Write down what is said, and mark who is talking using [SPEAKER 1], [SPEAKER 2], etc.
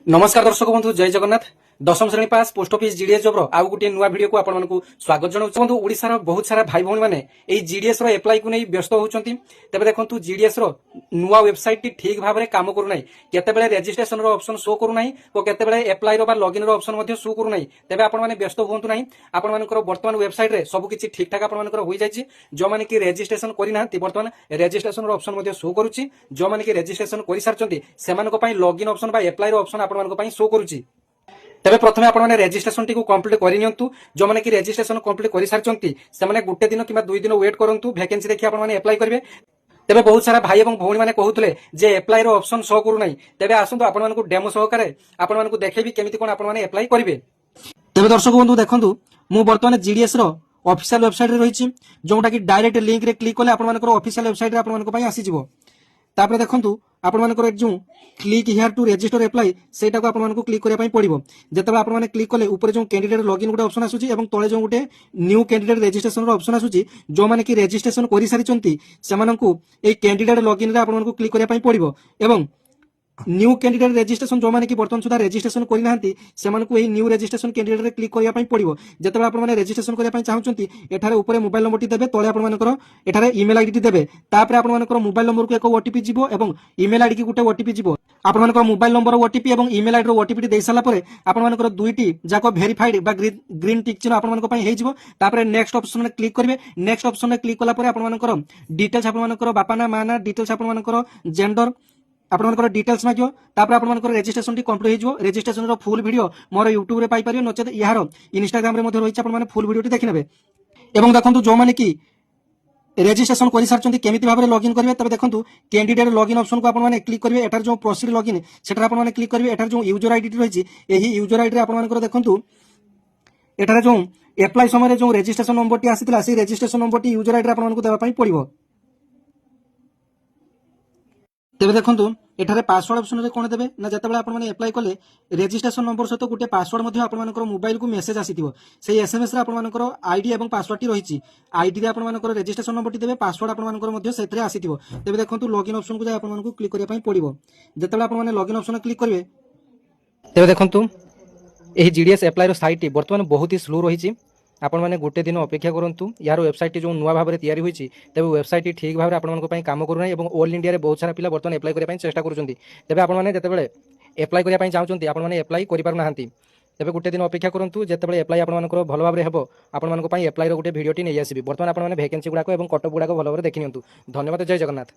[SPEAKER 1] नमस्कार दर्शक बंधु जय जगन्नाथ। दशम श्रेणी पास पोस्ट ऑफिस जीडीएस जॉब आउ गोटे नुआ वीडियो को आपण मानकु स्वागत जनाउछु। बंधु ओडिसा बहुत सारा भाई भौणी माने एई जीडीएस रो एप्लाई को नै व्यस्त होउचंती। तबे देखंतु जीडीएस रो नुआ वेबसाइट टी ठीक भाबरे काम करू नै। केते बेले रजिस्ट्रेशन रो ऑप्शन शो करू नै तो केते बेले अप्लाई रो बा लॉगिन रो ऑप्शन मध्ये शो करू नै। तबे आपण माने व्यस्त होंतु नै। आपण मानकर वर्तमान वेबसाइट रे सब किछि ठीक ठाक आपण मानकर होई जायछि। जो माने कि रजिस्ट्रेशन करि नाहंती वर्तमान रजिस्ट्रेशन रो ऑप्शन मध्ये शो करूछि। जो माने कि रजिस्ट्रेशन करि सारचंती सेमानको पई लॉगिन ऑप्शन बा अप्लाई रो ऑप्शन आपण मानको पई शो करूछि। तेरे प्रथम आपने रेजिस्ट्रेशन टी कंप्लीट करनियंतु। जो माने कि रेजिस्ट्रेशन कंप्लीट कर सारचंती से माने गुटे दिन किबा 2 दिन वेट करंतु। वैकेंसी देखि आपण माने अप्लाई करिवे। तेबे बहुत सारा भाई एवं भौणी माने कहउतले जे अप्लाई रो ऑप्शन शो करू नै। तेबे आसंतु आपण मानकु डेमो सहकारे आपण मानकु देखेबी केमिति कोन आपण माने अप्लाई करिवे। तेबे दर्शक बंधु देखंतु मु वर्तमान जीडीएस रो ऑफिशियल वेबसाइट रे रहिछि। जोंटा कि डायरेक्ट लिंक रे क्लिक कले आपण मानकर ऑफिशियल वेबसाइट रे आपण मानक पई आसी जिवो। तापर देखंतु आपण मानकर जो click here to register apply सेटा को आपण मानकु क्लिक करिया पई पड़िबो। जेतबे आपण माने क्लिक कले ऊपर जो कैंडिडेट लॉगिन गुटे ऑप्शन आसुची एवं तळे जो गुटे न्यू कैंडिडेट रजिस्ट्रेशन रो ऑप्शन आसुची। जो माने कि रजिस्ट्रेशन करि सारिचंती सेमानंकु ए कैंडिडेट लॉगिन रे आपण मानकु क्लिक करिया पई पड़िबो। एवं न्यू कैंडिडेट रजिस्ट्रेशन जो माने कि वर्तमान सुधा रजिस्ट्रेशन करि नाहंती सेमानकु एही न्यू रजिस्ट्रेशन कैंडिडेट रे क्लिक करिया पई पड़िबो। जेतबे आपण माने रजिस्ट्रेशन करिया पई चाहुचंती एठारे ऊपर मोबाइल नंबर टी देबे, तळे आपण मानकर एठारे ईमेल आईडी टी देबे। तापर आपण मानकर मोबाइल नंबर को एक ओटीपी जिवो एवं ईमेल आईडी की गुटे ओटीपी जिवो। आपण मानकर मोबाइल नंबर ओटीपी एवं ईमेल आईडी रो ओटीपी टी देई साला परे आपण मानकर दुईटी जाको वेरीफाइड बा ग्रीन टिक चिन्ह आपण मानकर पई हेइ जिवो। तापर नेक्स्ट ऑप्शन रे क्लिक करिवे। नेक्स्ट ऑप्शन रे क्लिक कला परे आपण मानकर डिटेल्स आपण मानकर बापा ना मां ना डिटेल्स आपण मानकर जेंडर आपण मानकर डिटेल्स मागियो। तापर आपण मानकर रजिस्ट्रेशन टी कंप्लीट हेजिवो। रजिस्ट्रेशन रो फुल वीडियो मोर यूट्यूब रे पाई परियो, नचेत यार इंस्टाग्राम रे मध्ये रहिछ। आपण माने फुल वीडियो टी देखि नेबे। एवं देखंतु जो माने कि रजिस्ट्रेशन करि सारचंती केमिति भाबरे लॉगिन करिवे। तबे देखंतु कैंडिडेट लॉगिन ऑप्शन को आपण माने क्लिक करिवे। एटार जो प्रोसीड लॉगिन सेटा आपण माने क्लिक करिवे। एटार जो यूजर आईडी टी रहिछि एही यूजर आईडी रे आपण मानकर देखंतु एटार जो अप्लाई समय जो रजिस्ट्रेशन नंबर टी आसीतिला से registration number T user ID रे आपण मानकर देबा पई पड़िबो। तेबे देखंतु एठारे पासवर्ड ऑप्शन रे कोन देबे ना जतबेला आपण माने अप्लाई कले रजिस्ट्रेशन नंबर सहित गुटे पासवर्ड मध्ये आपण मानकर मोबाइल को मेसेज आसीतिबो। सेही एसएमएस रे आपण मानकर आईडी एवं पासवर्ड टी रहिछि। आईडी रे आपण मानकर रजिस्ट्रेशन नंबर टी देबे, पासवर्ड आपण मानकर मध्ये सेतरे आसीतिबो। तेबे देखंतु लॉगिन ऑप्शन को जाय आपण मानकर क्लिक करिया पई पड़िबो। जतबेला आपण माने लॉगिन ऑप्शन क्लिक करिवे तेबे देखंतु एही जीडीएस अप्लाई रो साइट वर्तमान बहुत ही स्लो रहिछि। आपण माने गोटे दिन अपेक्षा करंतु। यार वेबसाइट जो नुआ भाबरे तयारी होईछि तेबे वेबसाइट ठीक भाबरे आपण मानको पई काम करू नै एवं ऑल इंडिया रे बहुत सारा पिला वर्तमान अप्लाई करिया पई चेष्टा करूचंती। तेबे आपण माने जतेबेले अप्लाई करिया पई चाहुचंती आपण माने अप्लाई करि पारु नाहंती। तेबे गोटे दिन अपेक्षा करंतु। जेतेबेले अप्लाई आपण मानकर भलो भाबरे हेबो आपण मानको पई अप्लाई रो गोटे वीडियो टी नै आसीबी। वर्तमान आपण माने वैकेंसी गुडा को एवं कटअप गुडा को भलो भाबरे देखि नियंतु। धन्यवाद। जय जगन्नाथ।